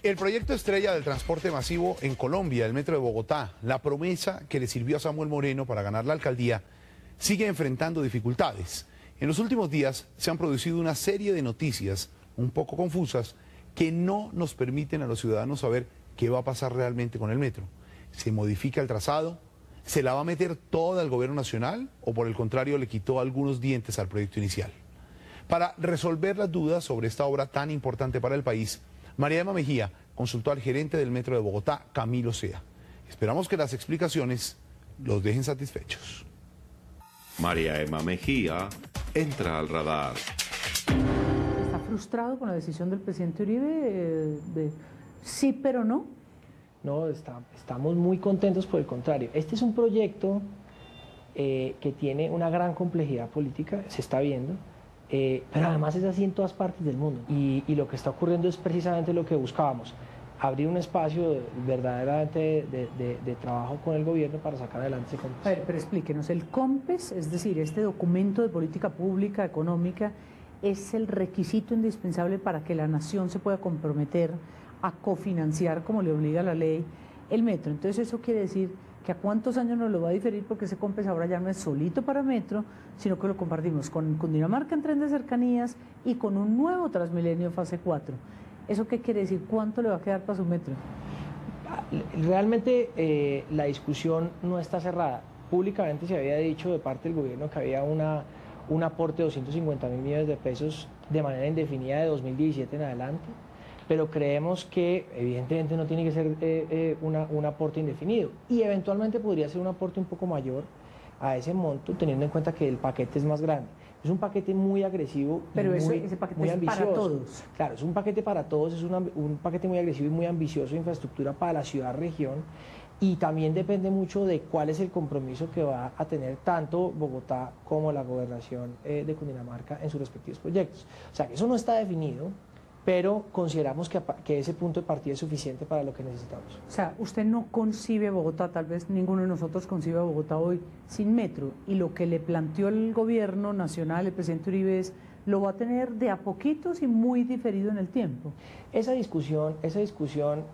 El proyecto estrella del transporte masivo en Colombia, el Metro de Bogotá, la promesa que le sirvió a Samuel Moreno para ganar la alcaldía, sigue enfrentando dificultades. En los últimos días se han producido una serie de noticias un poco confusas que no nos permiten a los ciudadanos saber qué va a pasar realmente con el metro. ¿Se modifica el trazado? ¿Se la va a meter toda el gobierno nacional o por el contrario le quitó algunos dientes al proyecto inicial? Para resolver las dudas sobre esta obra tan importante para el país, María Emma Mejía consultó al gerente del Metro de Bogotá, Camilo Sea. Esperamos que las explicaciones los dejen satisfechos. María Emma Mejía entra al radar. ¿Está frustrado con la decisión del presidente Uribe de sí pero no? No, estamos muy contentos, por el contrario. Este es un proyecto que tiene una gran complejidad política, se está viendo, pero además es así en todas partes del mundo. Y lo que está ocurriendo es precisamente lo que buscábamos, abrir un espacio verdaderamente de trabajo con el gobierno para sacar adelante ese COMPES. A ver, pero explíquenos, el COMPES, es decir, este documento de política pública económica, es el requisito indispensable para que la nación se pueda comprometer a cofinanciar, como le obliga la ley, el metro. Entonces eso quiere decir que a cuántos años nos lo va a diferir, porque ese COMPES ahora ya no es solito para metro, sino que lo compartimos con Cundinamarca en tren de cercanías y con un nuevo Transmilenio fase 4. ¿Eso qué quiere decir? ¿Cuánto le va a quedar para su metro? Realmente la discusión no está cerrada. Públicamente se había dicho de parte del gobierno que había un aporte de 250.000 millones de pesos de manera indefinida de 2017 en adelante, pero creemos que evidentemente no tiene que ser un aporte indefinido y eventualmente podría ser un aporte un poco mayor a ese monto, teniendo en cuenta que el paquete es más grande. Es un paquete muy agresivo, pero ese paquete muy es ambicioso. para todos. Claro, es un paquete para todos, es un paquete muy agresivo y muy ambicioso de infraestructura para la ciudad-región, y también depende mucho de cuál es el compromiso que va a tener tanto Bogotá como la gobernación de Cundinamarca en sus respectivos proyectos. O sea, que eso no está definido, pero consideramos que ese punto de partida es suficiente para lo que necesitamos. O sea, usted no concibe Bogotá, tal vez ninguno de nosotros concibe a Bogotá hoy sin metro, y lo que le planteó el gobierno nacional, el presidente Uribe, es lo va a tener de a poquitos y muy diferido en el tiempo. Esa discusión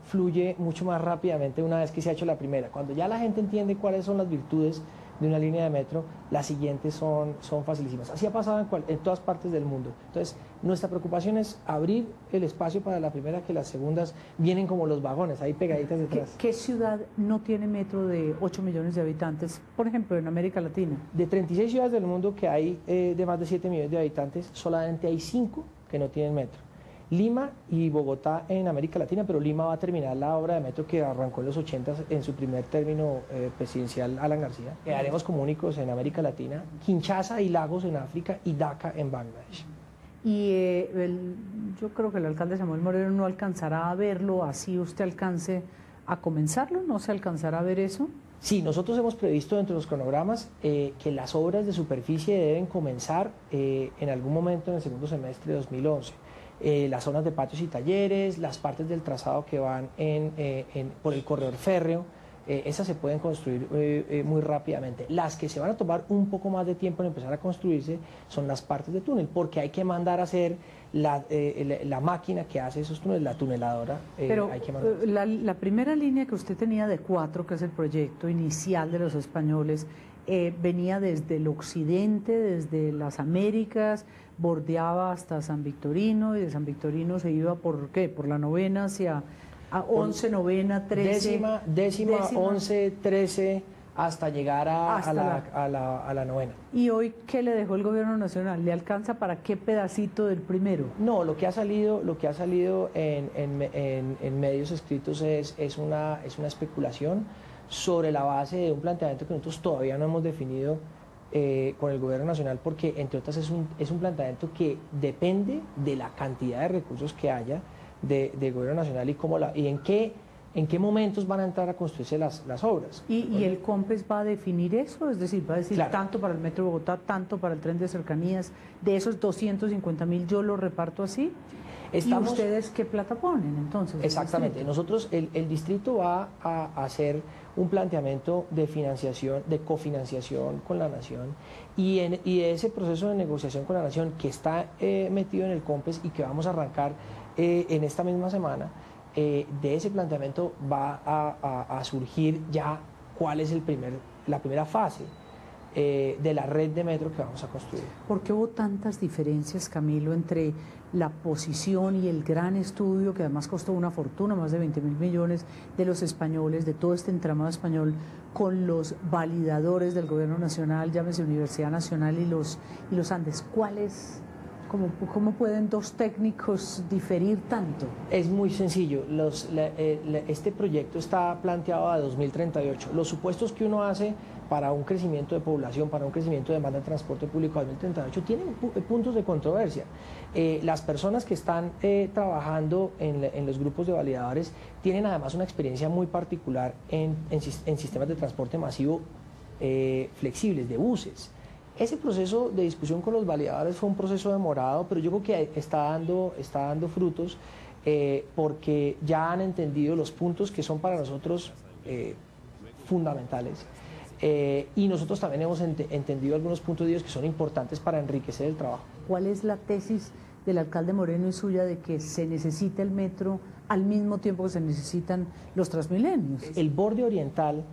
fluye mucho más rápidamente una vez que se ha hecho la primera. Cuando ya la gente entiende cuáles son las virtudes de una línea de metro, las siguientes son facilísimas. Así ha pasado en todas partes del mundo. Entonces, nuestra preocupación es abrir el espacio para la primera, que las segundas vienen como los vagones, ahí pegaditas detrás. ¿Qué ciudad no tiene metro de 8 millones de habitantes, por ejemplo, en América Latina? De 36 ciudades del mundo que hay de más de 7 millones de habitantes, solamente hay 5 que no tienen metro. Lima y Bogotá en América Latina, pero Lima va a terminar la obra de metro que arrancó en los 80 en su primer término presidencial, Alan García. Quedaremos como únicos en América Latina, Kinshasa y Lagos en África y Dhaka en Bangladesh. Y yo creo que el alcalde Samuel Moreno no alcanzará a verlo, así usted alcance a comenzarlo, ¿no se alcanzará a ver eso? Sí, nosotros hemos previsto dentro de los cronogramas que las obras de superficie deben comenzar en algún momento en el segundo semestre de 2011. Las zonas de patios y talleres, las partes del trazado que van por el corredor férreo, esas se pueden construir muy rápidamente. Las que se van a tomar un poco más de tiempo en empezar a construirse son las partes de túnel, porque hay que mandar a hacer la máquina que hace esos túneles, la tuneladora. Pero hay que mandar. La primera línea que usted tenía de 4, que es el proyecto inicial de los españoles, venía desde el occidente, desde las Américas, bordeaba hasta San Victorino, y de San Victorino se iba por ¿qué? Por la novena hacia 11, novena, 13. Décima, 11, 13, hasta llegar a la novena. ¿Y hoy qué le dejó el gobierno nacional? ¿Le alcanza para qué pedacito del primero? No, lo que ha salido en medios escritos es una especulación sobre la base de un planteamiento que nosotros todavía no hemos definido con el gobierno nacional, porque entre otras es un planteamiento que depende de la cantidad de recursos que haya del gobierno nacional y en qué momentos van a entrar a construirse las obras. ¿Y el COMPES va a definir eso? Es decir, va a decir claro, tanto para el Metro de Bogotá, tanto para el tren de cercanías, de esos 250.000 yo lo reparto así. ¿Y ustedes qué plata ponen entonces? Exactamente, nosotros, el distrito va a hacer un planteamiento de financiación, de cofinanciación con la Nación, y ese proceso de negociación con la Nación que está metido en el COMPES y que vamos a arrancar en esta misma semana, de ese planteamiento va a surgir ya cuál es la primera fase de la red de metro que vamos a construir. ¿Por qué hubo tantas diferencias, Camilo, entre la posición y el gran estudio, que además costó una fortuna, más de 20.000 millones, de los españoles, de todo este entramado español, con los validadores del gobierno nacional, llámese Universidad Nacional y los Andes? ¿Cómo pueden dos técnicos diferir tanto? Es muy sencillo. Este proyecto está planteado a 2038. Los supuestos que uno hace para un crecimiento de población, para un crecimiento de demanda de transporte público a 2038, tienen puntos de controversia. Las personas que están trabajando en los grupos de validadores tienen además una experiencia muy particular en sistemas de transporte masivo flexibles, de buses. Ese proceso de discusión con los validadores fue un proceso demorado, pero yo creo que está dando frutos porque ya han entendido los puntos que son para nosotros fundamentales. Y nosotros también hemos entendido algunos puntos de ellos que son importantes para enriquecer el trabajo. ¿Cuál es la tesis del alcalde Moreno y suya de que se necesita el metro al mismo tiempo que se necesitan los Transmilenios? El borde oriental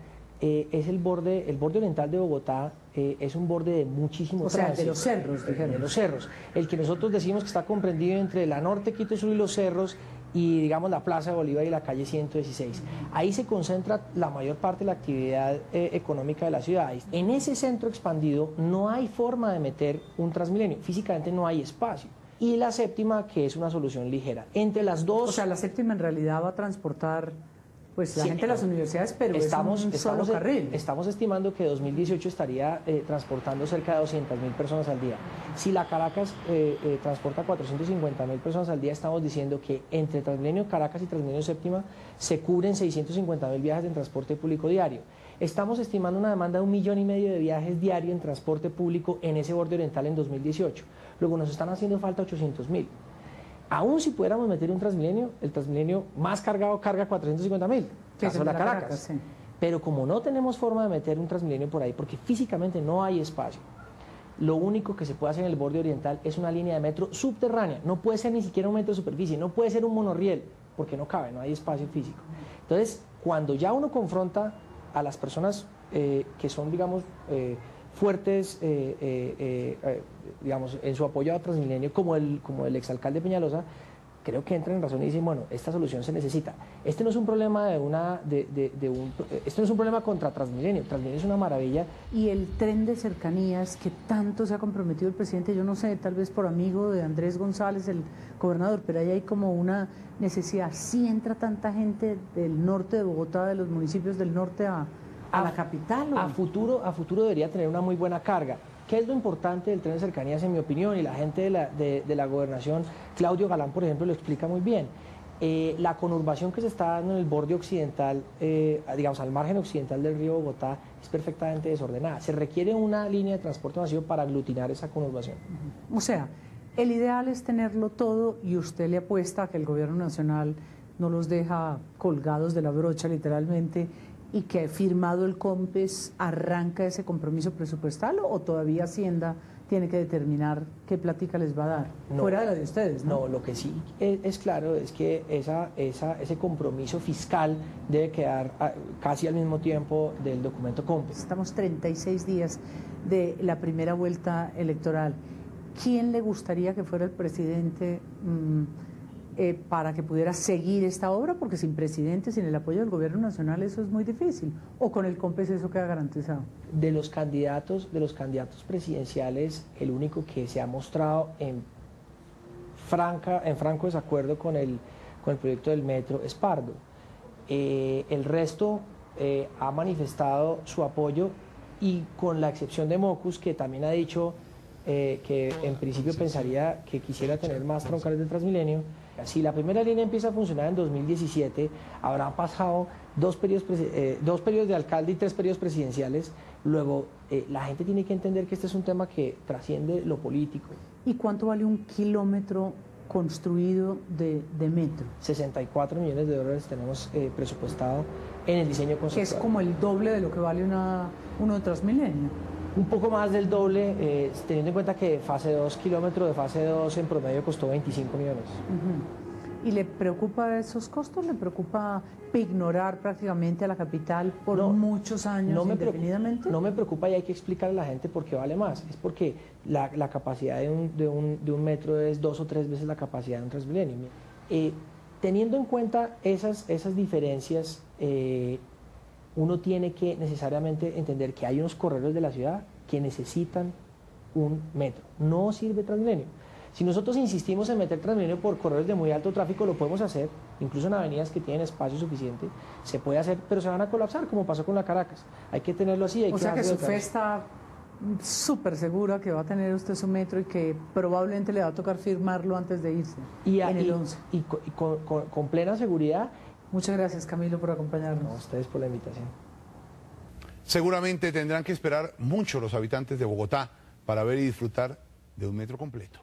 es el borde oriental de Bogotá, es un borde de muchísimo tránsito. De los cerros, dijeron. De los cerros. El que nosotros decimos que está comprendido entre la Norte, Quito Sur y los cerros, y digamos la Plaza de Bolívar y la calle 116. Ahí se concentra la mayor parte de la actividad económica de la ciudad. En ese centro expandido no hay forma de meter un Transmilenio, físicamente no hay espacio. Y la séptima, que es una solución ligera. Entre las dos... O sea, la séptima en realidad va a transportar pues la gente de las universidades, pero estamos es un solo carril. Estamos estimando que 2018 estaría transportando cerca de 200.000 personas al día. Si la Caracas transporta 450.000 personas al día, estamos diciendo que entre Transmilenio Caracas y Transmilenio Séptima se cubren 650.000 viajes en transporte público diario. Estamos estimando una demanda de 1,5 millones de viajes diarios en transporte público en ese borde oriental en 2018. Luego nos están haciendo falta 800.000. Aún si pudiéramos meter un Transmilenio, el Transmilenio más cargado carga 450.000, caso de la Caracas. Sí. Pero como no tenemos forma de meter un Transmilenio por ahí, porque físicamente no hay espacio, lo único que se puede hacer en el borde oriental es una línea de metro subterránea. No puede ser ni siquiera un metro de superficie, no puede ser un monorriel, porque no cabe, no hay espacio físico. Entonces, cuando ya uno confronta a las personas que son, digamos, fuertes, digamos, en su apoyo a Transmilenio, como el exalcalde Peñalosa, creo que entran en razón y dicen, bueno, esta solución se necesita. Este no es un problema este no es un problema contra Transmilenio. Transmilenio es una maravilla. Y el tren de cercanías que tanto se ha comprometido el presidente, yo no sé, tal vez por amigo de Andrés González, el gobernador, pero ahí hay como una necesidad. Sí entra tanta gente del norte de Bogotá, de los municipios del norte a la capital. A futuro debería tener una muy buena carga. ¿Qué es lo importante del tren de cercanías, en mi opinión? Y la gente de la gobernación, Claudio Galán, por ejemplo, lo explica muy bien. La conurbación que se está dando en el borde occidental, digamos, al margen occidental del río Bogotá, es perfectamente desordenada. Se requiere una línea de transporte masivo para aglutinar esa conurbación. O sea, el ideal es tenerlo todo y usted le apuesta a que el gobierno nacional no los deja colgados de la brocha, literalmente, y que firmado el COMPES arranca ese compromiso presupuestal, o todavía Hacienda tiene que determinar qué plática les va a dar, fuera de la de ustedes, ¿no? No, lo que sí es claro es que ese compromiso fiscal debe quedar casi al mismo tiempo del documento COMPES. Estamos 36 días de la primera vuelta electoral. ¿Quién le gustaría que fuera el presidente para que pudiera seguir esta obra? Porque sin presidente, sin el apoyo del gobierno nacional, eso es muy difícil. ¿O con el COMPES eso queda garantizado? De los candidatos presidenciales, el único que se ha mostrado en franco desacuerdo con el proyecto del metro es Pardo. El resto ha manifestado su apoyo, y con la excepción de Mocus, que también ha dicho que en principio pensaría que quisiera tener más troncales de Transmilenio. Si la primera línea empieza a funcionar en 2017, habrán pasado dos periodos de alcalde y 3 periodos presidenciales. Luego, la gente tiene que entender que este es un tema que trasciende lo político. ¿Y cuánto vale un kilómetro construido de metro? 64 millones de dólares tenemos presupuestado en el diseño conceptual. Que es como el doble de lo que vale uno de Transmilenio. Un poco más del doble, teniendo en cuenta que kilómetro de fase 2 en promedio costó 25 millones. ¿Y le preocupa esos costos? ¿Le preocupa ignorar prácticamente a la capital por muchos años indefinidamente? No me preocupa, y hay que explicarle a la gente por qué vale más. Es porque la capacidad de un metro es 2 o 3 veces la capacidad de un Transmilenio. Teniendo en cuenta esas diferencias, uno tiene que necesariamente entender que hay unos corredores de la ciudad que necesitan un metro. No sirve Transmilenio. Si nosotros insistimos en meter Transmilenio por corredores de muy alto tráfico, lo podemos hacer, incluso en avenidas que tienen espacio suficiente, se puede hacer, pero se van a colapsar, como pasó con la Caracas. Hay que tenerlo así. O sea que su fe está súper segura que va a tener usted su metro y que probablemente le va a tocar firmarlo antes de irse en el 11. Y con plena seguridad. Muchas gracias, Camilo, por acompañarnos. A ustedes por la invitación. Seguramente tendrán que esperar mucho los habitantes de Bogotá para ver y disfrutar de un metro completo.